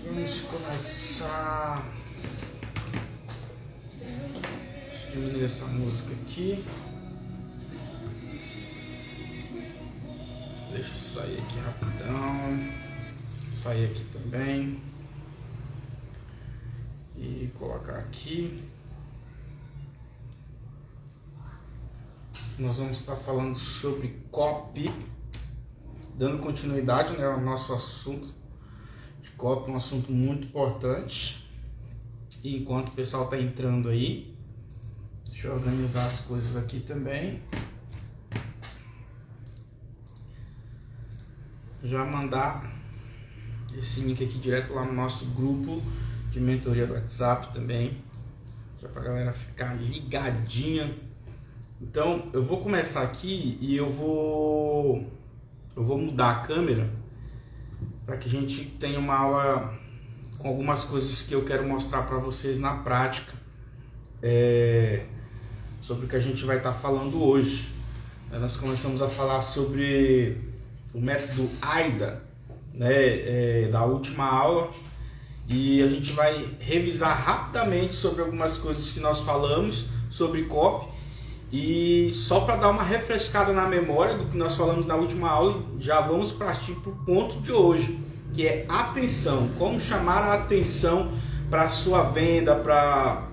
Vamos começar. Deixa eu diminuir essa música aqui. Deixa eu sair aqui rapidão. Sair aqui também. E colocar aqui. Nós vamos estar falando sobre copy, dando continuidade, né, ao nosso assunto de copy, um assunto muito importante. E enquanto o pessoal está entrando aí, deixa eu organizar as coisas aqui também. Já mandar esse link aqui direto lá no nosso grupo de mentoria do WhatsApp também, já para a galera ficar ligadinha. Então eu vou começar aqui e eu vou mudar a câmera para que a gente tenha uma aula com algumas coisas que eu quero mostrar para vocês na prática, sobre o que a gente vai estar falando hoje. Nós começamos a falar sobre o método AIDA, né, da última aula, e a gente vai revisar rapidamente sobre algumas coisas que nós falamos sobre copy. E só para dar uma refrescada na memória do que nós falamos na última aula, já vamos partir para o ponto de hoje, que é atenção. Como chamar a atenção para a sua venda, para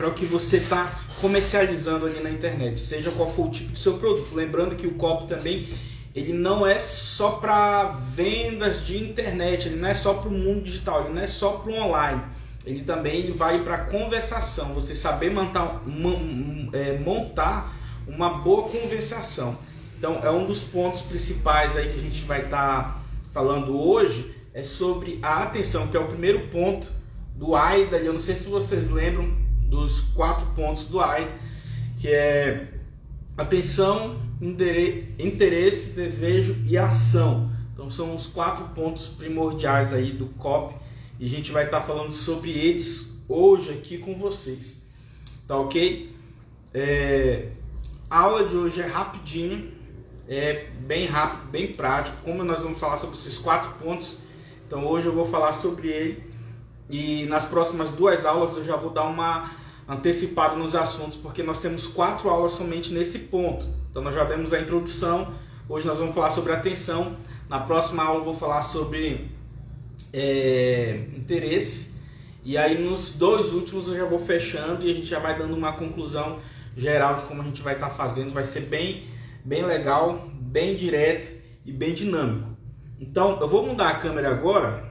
o que você está comercializando ali na internet, seja qual for o tipo de seu produto. Lembrando que o copy também, ele não é só para vendas de internet, ele não é só para o mundo digital, ele não é só para o online. Ele também vai para conversação, você saber montar uma boa conversação. Então é um dos pontos principais aí que a gente vai estar falando hoje, é sobre a atenção, que é o primeiro ponto do AIDA. Eu não sei se vocês lembram dos 4 pontos do AIDA, que é atenção, interesse, desejo e ação. Então são os 4 pontos primordiais aí do copy. E a gente vai estar falando sobre eles hoje aqui com vocês, tá ok? A aula de hoje é rapidinho, é bem rápido, bem prático. Como nós vamos falar sobre esses 4 pontos, então hoje eu vou falar sobre ele. E nas próximas 2 aulas eu já vou dar uma antecipada nos assuntos, porque nós temos 4 aulas somente nesse ponto. Então nós já demos a introdução, hoje nós vamos falar sobre atenção. Na próxima aula eu vou falar sobre interesse, e aí nos 2 últimos eu já vou fechando e a gente já vai dando uma conclusão geral de como a gente vai estar fazendo. Vai ser bem legal, bem direto e bem dinâmico. Então eu vou mudar a câmera agora,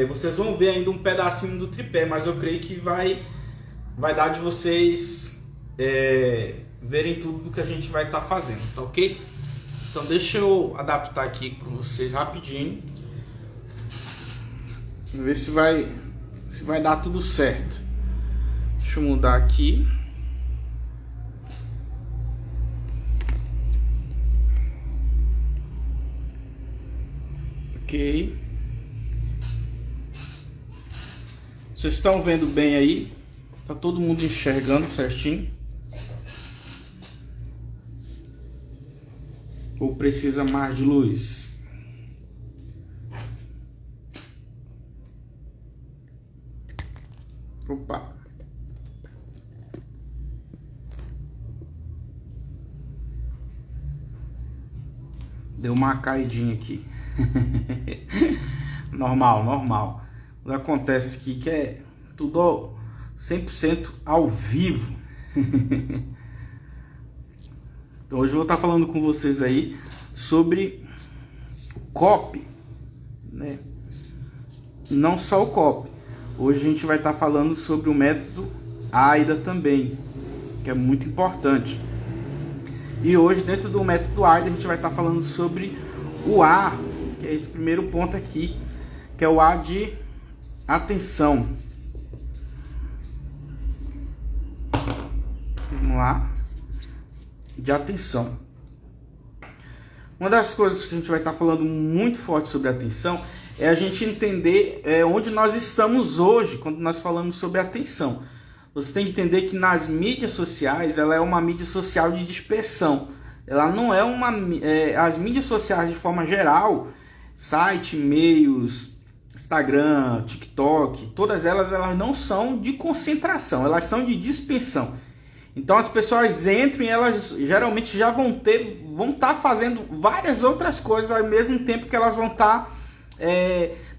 vocês vão ver ainda um pedacinho do tripé, mas eu creio que vai dar de vocês verem tudo do que a gente vai estar fazendo, tá ok? Então deixa eu adaptar aqui para vocês rapidinho. Vamos ver se vai dar tudo certo. Deixa eu mudar aqui. Ok. Vocês estão vendo bem aí? Tá todo mundo enxergando certinho? Ou precisa mais de luz? Opa! Deu uma caidinha aqui. Normal. O que acontece aqui que é tudo 100% ao vivo. Então hoje eu vou estar falando com vocês aí sobre copy, né? Não só o copy, Hoje a gente vai estar falando sobre o método AIDA também, que é muito importante. E hoje, dentro do método AIDA, a gente vai estar falando sobre o A, que é esse primeiro ponto aqui, que é o A de atenção. Vamos lá. De atenção. Uma das coisas que a gente vai estar falando muito forte sobre atenção é a gente entender onde nós estamos hoje quando nós falamos sobre atenção. Você tem que entender que nas mídias sociais, ela é uma mídia social de dispersão. Ela não é uma... as mídias sociais de forma geral, site, e-mails, Instagram, TikTok, todas elas não são de concentração, elas são de dispersão. Então as pessoas entram e elas geralmente já vão estar fazendo várias outras coisas ao mesmo tempo que elas vão estar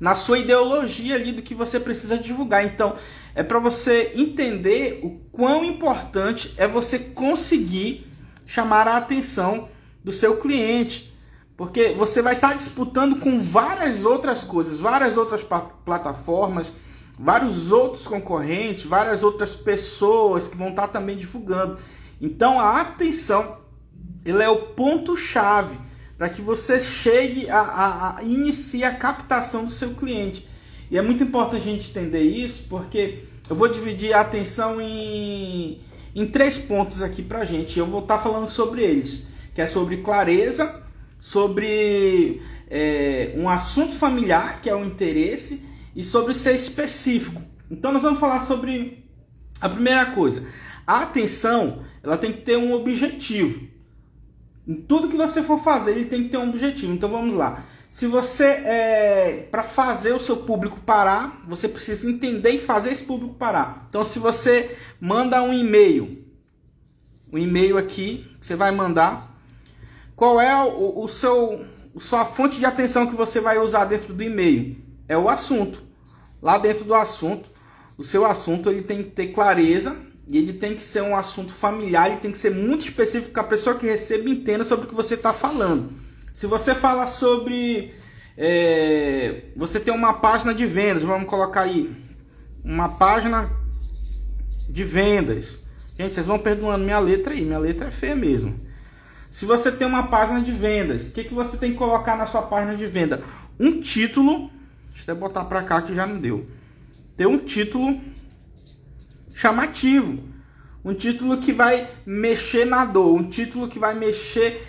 na sua ideologia ali do que você precisa divulgar. Então é para você entender o quão importante é você conseguir chamar a atenção do seu cliente, porque você vai estar disputando com várias outras coisas, várias outras plataformas, vários outros concorrentes, várias outras pessoas que vão estar também divulgando. Então a atenção, ele é o ponto-chave para que você chegue a iniciar a captação do seu cliente. E é muito importante a gente entender isso, porque eu vou dividir a atenção em 3 pontos aqui para a gente. Eu vou estar falando sobre eles, que é sobre clareza, sobre um assunto familiar, que é o interesse, e sobre ser específico. Então nós vamos falar sobre a primeira coisa. A atenção, ela tem que ter um objetivo. Em tudo que você for fazer, ele tem que ter um objetivo. Então vamos lá. Se você, para fazer o seu público parar, você precisa entender e fazer esse público parar. Então se você manda um e-mail aqui, você vai mandar, qual é sua fonte de atenção que você vai usar dentro do e-mail? É o assunto. Lá dentro do assunto, o seu assunto ele tem que ter clareza e ele tem que ser um assunto familiar, ele tem que ser muito específico, que a pessoa que recebe entenda sobre o que você está falando. Se você fala sobre... você tem uma página de vendas, vamos colocar aí, uma página de vendas. Gente, vocês vão perdoando minha letra aí, minha letra é feia mesmo. Se você tem uma página de vendas, o que você tem que colocar na sua página de venda? Um título, deixa eu até botar para cá que já não deu. Ter um título chamativo, um título que vai mexer na dor, um título que vai mexer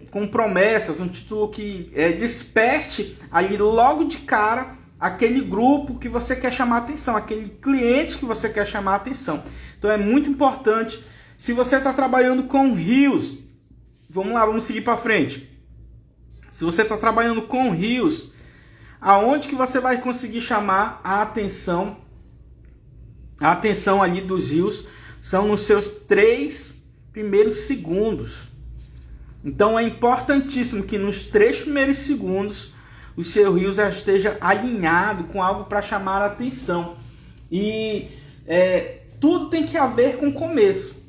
com promessas, um título que desperte ali logo de cara aquele grupo que você quer chamar a atenção, aquele cliente que você quer chamar a atenção. Então é muito importante. Se você está trabalhando com Reels, vamos lá, vamos seguir para frente. Se você está trabalhando com Reels, aonde que você vai conseguir chamar a atenção? A atenção ali dos Reels são nos seus 3 primeiros segundos. Então é importantíssimo que nos 3 primeiros segundos o seu Reels já esteja alinhado com algo para chamar a atenção. E tudo tem que haver com começo.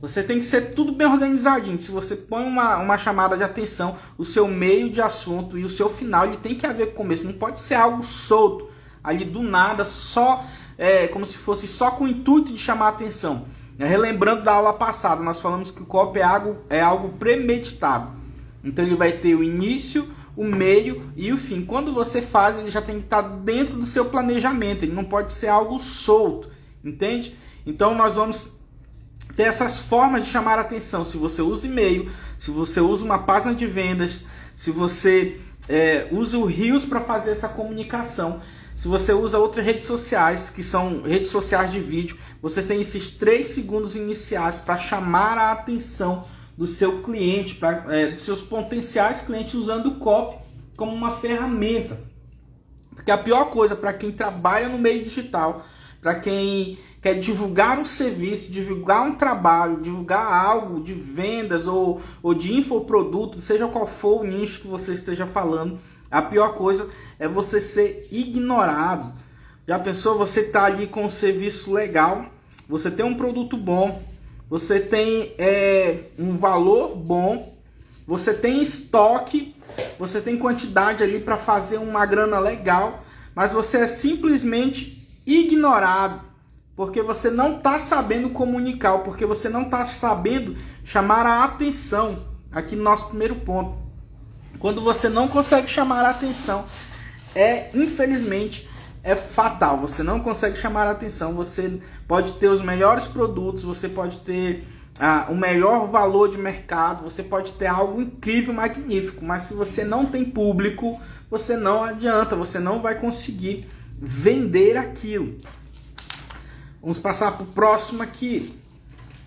Você tem que ser tudo bem organizadinho. Se você põe uma chamada de atenção, o seu meio de assunto e o seu final, ele tem que haver com começo. Não pode ser algo solto, ali do nada, só como se fosse só com o intuito de chamar a atenção. Relembrando da aula passada, nós falamos que o copy é algo premeditado. Então ele vai ter o início, o meio e o fim. Quando você faz, ele já tem que estar dentro do seu planejamento. Ele não pode ser algo solto, entende? Então nós vamos ter essas formas de chamar a atenção. Se você usa e-mail, se você usa uma página de vendas, se você usa o Reels para fazer essa comunicação, se você usa outras redes sociais, que são redes sociais de vídeo, você tem esses 3 segundos iniciais para chamar a atenção do seu cliente, dos seus potenciais clientes, usando o copy como uma ferramenta. Porque a pior coisa para quem trabalha no meio digital, para quem quer divulgar um serviço, divulgar um trabalho, divulgar algo de vendas ou de infoproduto, seja qual for o nicho que você esteja falando, a pior coisa é você ser ignorado. Já pensou? Você está ali com um serviço legal, você tem um produto bom, você tem um valor bom, você tem estoque, você tem quantidade ali para fazer uma grana legal, mas você é simplesmente ignorado, porque você não está sabendo comunicar, porque você não está sabendo chamar a atenção. Aqui no nosso primeiro ponto, quando você não consegue chamar a atenção, infelizmente, é fatal. Você não consegue chamar a atenção. Você pode ter os melhores produtos, você pode ter o melhor valor de mercado, você pode ter algo incrível, magnífico, mas se você não tem público, você não adianta, você não vai conseguir vender aquilo. Vamos passar para o próximo aqui.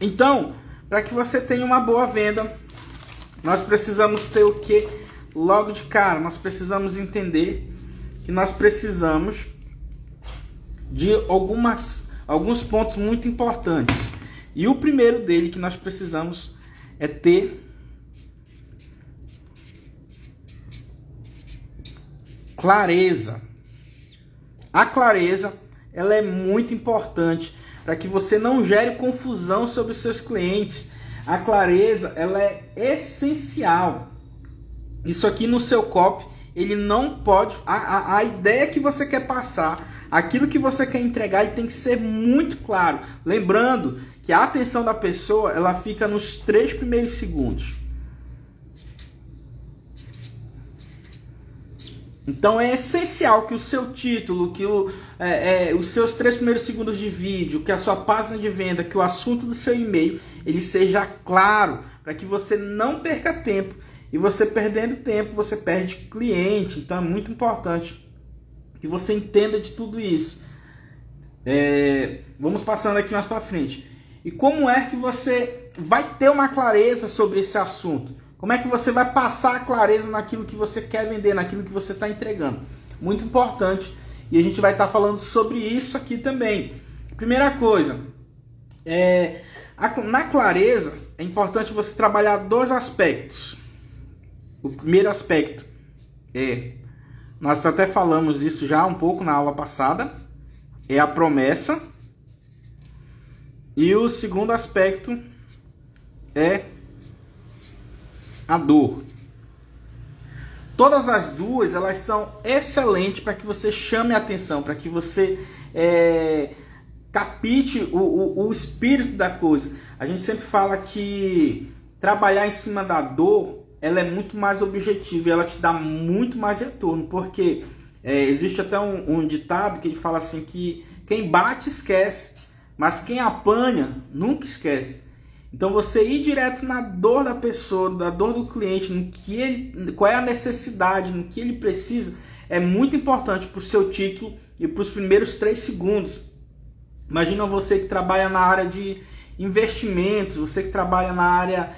Então, para que você tenha uma boa venda, nós precisamos ter o que? Logo de cara, nós precisamos entender que nós precisamos de alguns pontos muito importantes. E o primeiro dele que nós precisamos é ter clareza. A clareza, ela é muito importante para que você não gere confusão sobre os seus clientes. A clareza, ela é essencial. Isso aqui no seu copy, ele não pode... A ideia que você quer passar, aquilo que você quer entregar, ele tem que ser muito claro. Lembrando que a atenção da pessoa, ela fica nos 3 primeiros segundos. Então é essencial que o seu título, que os seus 3 primeiros segundos de vídeo, que a sua página de venda, que o assunto do seu e-mail, ele seja claro, para que você não perca tempo. E você perdendo tempo, você perde cliente. Então é muito importante que você entenda de tudo isso. Vamos passando aqui mais para frente. E como é que você vai ter uma clareza sobre esse assunto? Como é que você vai passar a clareza naquilo que você quer vender, naquilo que você está entregando? Muito importante. E a gente vai estar falando sobre isso aqui também. Primeira coisa, na clareza é importante você trabalhar 2 aspectos. O primeiro aspecto nós até falamos isso já um pouco na aula passada, é a promessa. E o segundo aspecto é a dor. Todas as duas, elas são excelentes para que você chame a atenção, para que você capite o espírito da coisa. A gente sempre fala que trabalhar em cima da dor, ela é muito mais objetiva, ela te dá muito mais retorno, porque existe até um ditado que ele fala assim que quem bate esquece, mas quem apanha nunca esquece. Então você ir direto na dor da pessoa, da dor do cliente, qual é a necessidade, no que ele precisa, é muito importante para o seu título e para os primeiros 3 segundos. Imagina você que trabalha na área de investimentos, você que trabalha na área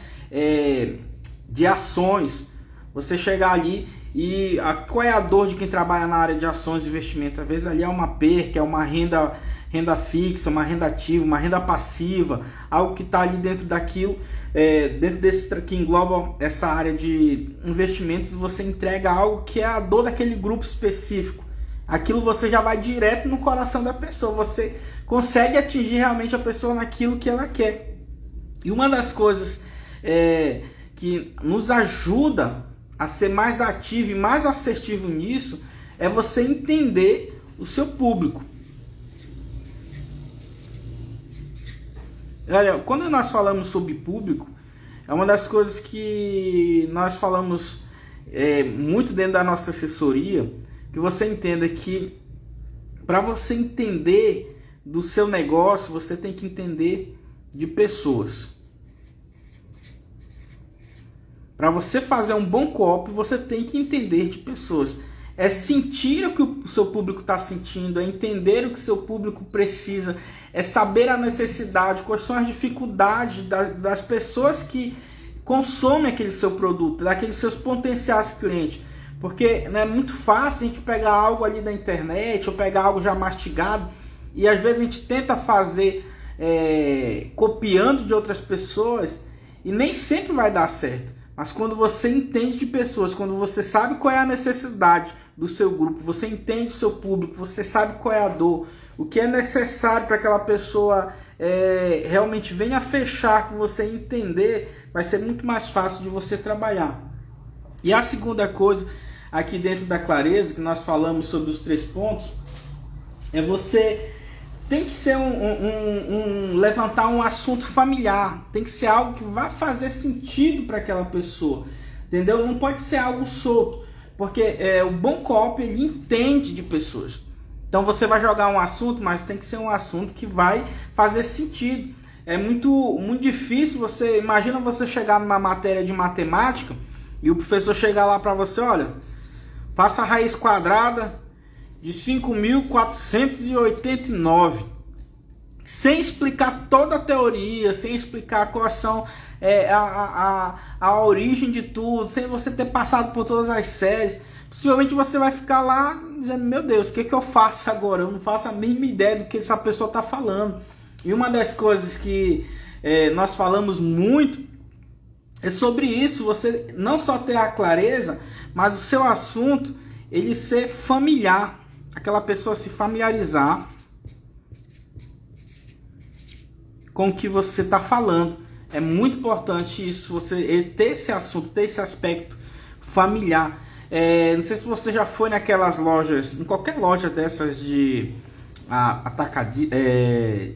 de ações, você chegar ali e qual é a dor de quem trabalha na área de ações e investimento? Às vezes ali é uma perca, é uma renda fixa, uma renda ativa, uma renda passiva, algo que está ali dentro daquilo, dentro desse que engloba essa área de investimentos, você entrega algo que é a dor daquele grupo específico. Aquilo você já vai direto no coração da pessoa, você consegue atingir realmente a pessoa naquilo que ela quer. E uma das coisas que nos ajuda a ser mais ativo e mais assertivo nisso é você entender o seu público. Olha, quando nós falamos sobre público, é uma das coisas que nós falamos muito dentro da nossa assessoria, que você entenda que para você entender do seu negócio, você tem que entender de pessoas. Para você fazer um bom copy, você tem que entender de pessoas. É sentir o que o seu público está sentindo, é entender o que o seu público precisa, é saber a necessidade, quais são as dificuldades das pessoas que consomem aquele seu produto, daqueles seus potenciais clientes. Porque é muito fácil a gente pegar algo ali da internet ou pegar algo já mastigado e às vezes a gente tenta fazer copiando de outras pessoas e nem sempre vai dar certo. Mas quando você entende de pessoas, quando você sabe qual é a necessidade do seu grupo, você entende o seu público, você sabe qual é a dor, o que é necessário para aquela pessoa realmente venha fechar com você e entender, vai ser muito mais fácil de você trabalhar. E a segunda coisa, aqui dentro da clareza, que nós falamos sobre os 3 pontos, você tem que ser levantar um assunto familiar, tem que ser algo que vai fazer sentido para aquela pessoa, entendeu? Não pode ser algo solto, porque o bom copy, ele entende de pessoas. Então você vai jogar um assunto, mas tem que ser um assunto que vai fazer sentido. É muito difícil imagina você chegar numa matéria de matemática e o professor chegar lá para você, olha, faça a raiz quadrada de 5.489, sem explicar toda a teoria, sem explicar quais são a origem de tudo, sem você ter passado por todas as séries. Possivelmente você vai ficar lá dizendo, meu Deus, o que eu faço agora? Eu não faço a mínima ideia do que essa pessoa está falando. E uma das coisas que nós falamos muito é sobre isso, você não só ter a clareza, mas o seu assunto, ele ser familiar. Aquela pessoa se familiarizar com o que você está falando. É muito importante isso, você ter esse assunto, ter esse aspecto familiar. Não sei se você já foi naquelas lojas, em qualquer loja dessas de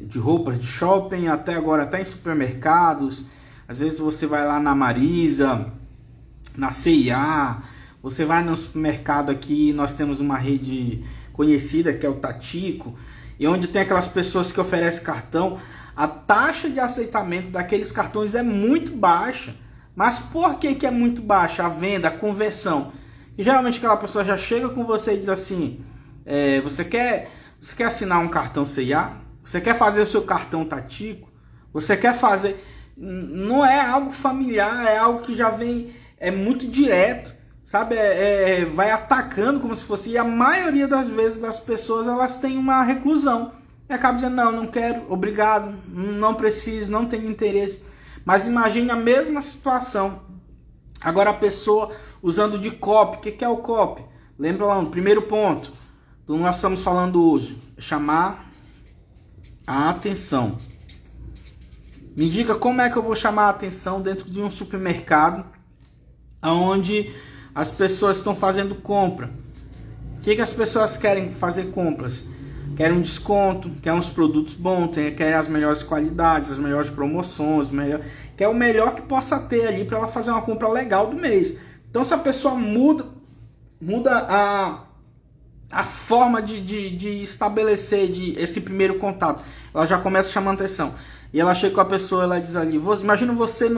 de roupas de shopping, até agora até em supermercados. Às vezes você vai lá na Marisa, na C&A, você vai no supermercado aqui, nós temos uma rede conhecida que é o Tatico, e onde tem aquelas pessoas que oferecem cartão, a taxa de aceitamento daqueles cartões é muito baixa. Mas por que é muito baixa? A venda, a conversão. E geralmente aquela pessoa já chega com você e diz assim, você quer assinar um cartão C&A? Você quer fazer o seu cartão Tatico? Você quer fazer... Não é algo familiar, é algo que já vem... É muito direto, sabe? Vai atacando como se fosse... E a maioria das vezes das pessoas, elas têm uma reclusão. E acabam dizendo, não quero, obrigado, não preciso, não tenho interesse. Mas imagine a mesma situação. Agora a pessoa usando de copy. O que é o copy? Lembra lá no primeiro ponto do que nós estamos falando hoje. Chamar a atenção. Me diga como é que eu vou chamar a atenção dentro de um supermercado onde as pessoas estão fazendo compra. O que as pessoas querem fazer compras? Querem um desconto, querem uns produtos bons, querem as melhores qualidades, as melhores promoções, quer o melhor que possa ter ali para ela fazer uma compra legal do mês. Então se a pessoa muda a forma de estabelecer esse primeiro contato, ela já começa chamando atenção. E ela chega com a pessoa, ela diz ali, imagina você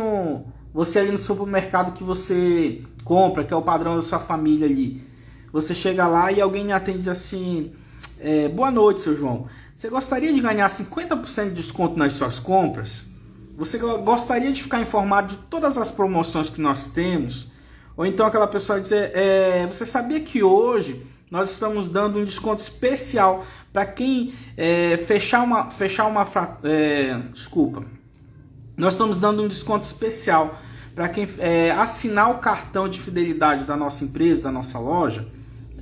ali no supermercado que você compra, que é o padrão da sua família ali. Você chega lá e alguém atende e diz assim, boa noite, seu João. Você gostaria de ganhar 50% de desconto nas suas compras? Você gostaria de ficar informado de todas as promoções que nós temos? Ou então aquela pessoa dizer, você sabia que hoje nós estamos dando um desconto especial para quem nós estamos dando um desconto especial para quem assinar o cartão de fidelidade da nossa empresa, da nossa loja.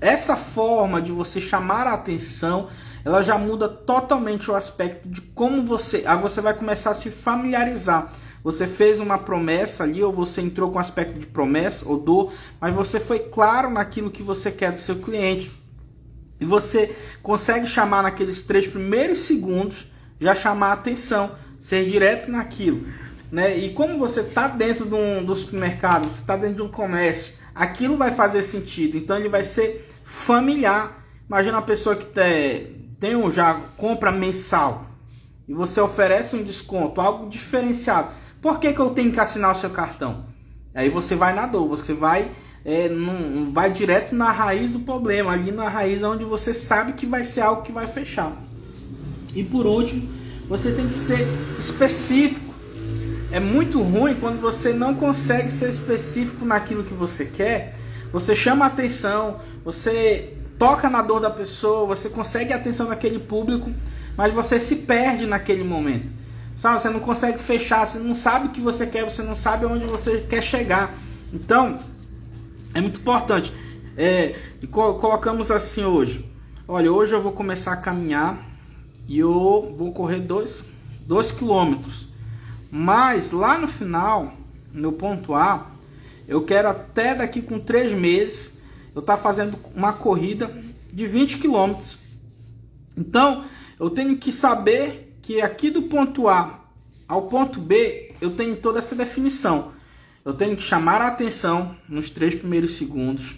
Essa forma de você chamar a atenção, ela já muda totalmente o aspecto de como você vai começar a se familiarizar. Você fez uma promessa ali, ou você entrou com aspecto de promessa ou dor, mas você foi claro naquilo que você quer do seu cliente. E você consegue chamar naqueles 3 primeiros segundos, já chamar a atenção, ser direto naquilo, né? E como você está dentro do supermercado, você está dentro de um comércio, aquilo vai fazer sentido, então ele vai ser familiar. Imagina uma pessoa que já compra mensal e você oferece um desconto, algo diferenciado. Por que eu tenho que assinar o seu cartão? Aí você vai na dor, você vai direto na raiz do problema, ali na raiz onde você sabe que vai ser algo que vai fechar. E por último, você tem que ser específico. É muito ruim quando você não consegue ser específico naquilo que você quer. Você chama a atenção, você toca na dor da pessoa, você consegue a atenção daquele público, mas você se perde naquele momento. Sabe? Você não consegue fechar, você não sabe o que você quer, você não sabe onde você quer chegar. Então, é muito importante. Colocamos assim hoje. Olha, hoje eu vou começar a caminhar e eu vou correr 2 quilômetros. Mas lá no final, no ponto A, eu quero até daqui com 3 meses, eu estar fazendo uma corrida de 20 km. Então, eu tenho que saber que aqui do ponto A ao ponto B, eu tenho toda essa definição. Eu tenho que chamar a atenção nos 3 primeiros segundos.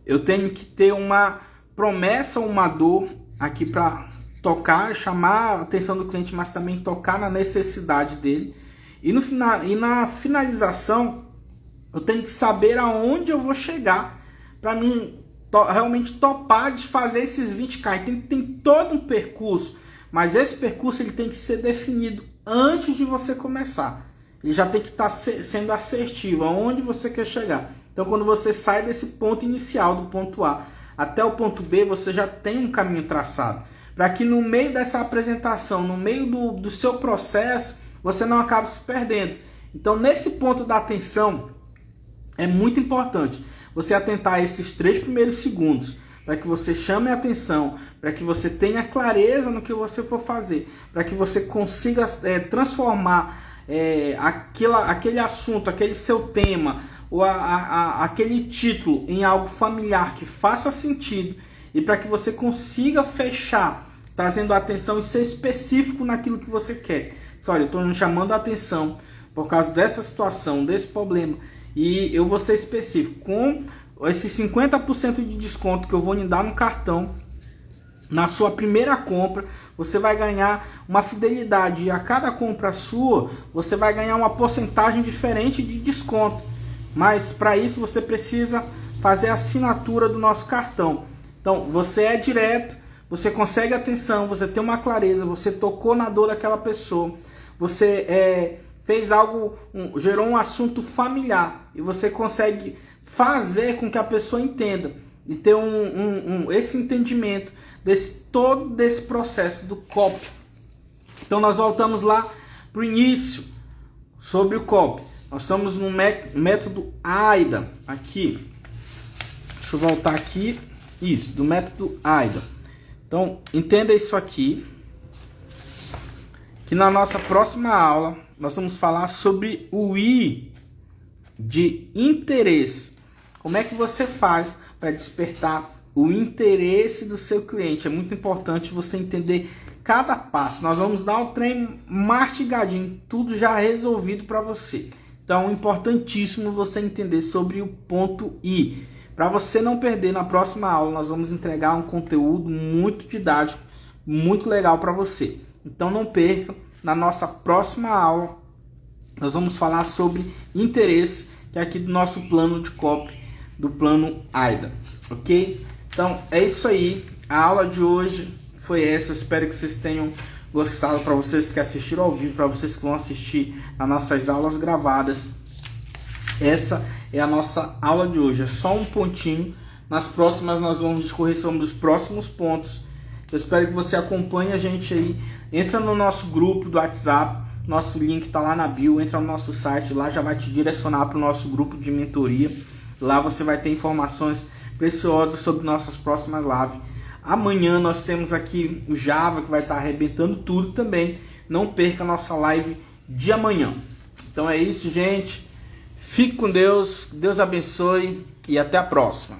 Eu tenho que ter uma promessa ou uma dor aqui para tocar, chamar a atenção do cliente, mas também tocar na necessidade dele. E na finalização, eu tenho que saber aonde eu vou chegar para mim realmente topar de fazer esses 20K. Tem todo um percurso, mas esse percurso ele tem que ser definido antes de você começar. Ele já tem que estar sendo assertivo aonde você quer chegar. Então, quando você sai desse ponto inicial, do ponto A até o ponto B, você já tem um caminho traçado. Para que no meio dessa apresentação, no meio do seu processo, você não acabe se perdendo. Então, nesse ponto da atenção, é muito importante você atentar a esses 3 primeiros segundos, para que você chame a atenção, para que você tenha clareza no que você for fazer, para que você consiga transformar aquele assunto, aquele seu tema, ou aquele título em algo familiar que faça sentido, e para que você consiga fechar, trazendo a atenção e ser específico naquilo que você quer. Olha, eu estou chamando a atenção por causa dessa situação, desse problema, e eu vou ser específico. Com esse 50% de desconto que eu vou lhe dar no cartão, na sua primeira compra, você vai ganhar uma fidelidade. E a cada compra sua, você vai ganhar uma porcentagem diferente de desconto. Mas para isso você precisa fazer a assinatura do nosso cartão. Então você é direto, você consegue atenção, você tem uma clareza, você tocou na dor daquela pessoa, você fez algo, gerou um assunto familiar e você consegue fazer com que a pessoa entenda e ter esse entendimento todo desse processo do copy. Então nós voltamos lá para o início sobre o copy. Nós estamos no método AIDA aqui. Deixa eu voltar aqui. Isso, do método AIDA. Então entenda isso aqui, que na nossa próxima aula nós vamos falar sobre o I de interesse. Como é que você faz para despertar o interesse do seu cliente? É muito importante você entender cada passo. Nós vamos dar um trem mastigadinho, tudo já resolvido para você. Então, é importantíssimo você entender sobre o ponto I. Para você não perder, na próxima aula nós vamos entregar um conteúdo muito didático, muito legal para você. Então, não perca. Na nossa próxima aula, nós vamos falar sobre interesse, que é aqui do nosso plano de copy, do plano AIDA, ok? Então é isso aí, a aula de hoje foi essa, eu espero que vocês tenham gostado. Para vocês que assistiram ao vivo, para vocês que vão assistir as nossas aulas gravadas, essa é a nossa aula de hoje, é só um pontinho. Nas próximas nós vamos discorrer sobre os próximos pontos. Eu espero que você acompanhe a gente aí, entra no nosso grupo do WhatsApp, nosso link está lá na bio, entra no nosso site, lá já vai te direcionar para o nosso grupo de mentoria. Lá você vai ter informações preciosas sobre nossas próximas lives. Amanhã nós temos aqui o Java, que vai estar arrebentando tudo também. Não perca a nossa live de amanhã. Então é isso, gente. Fique com Deus, Deus abençoe e até a próxima.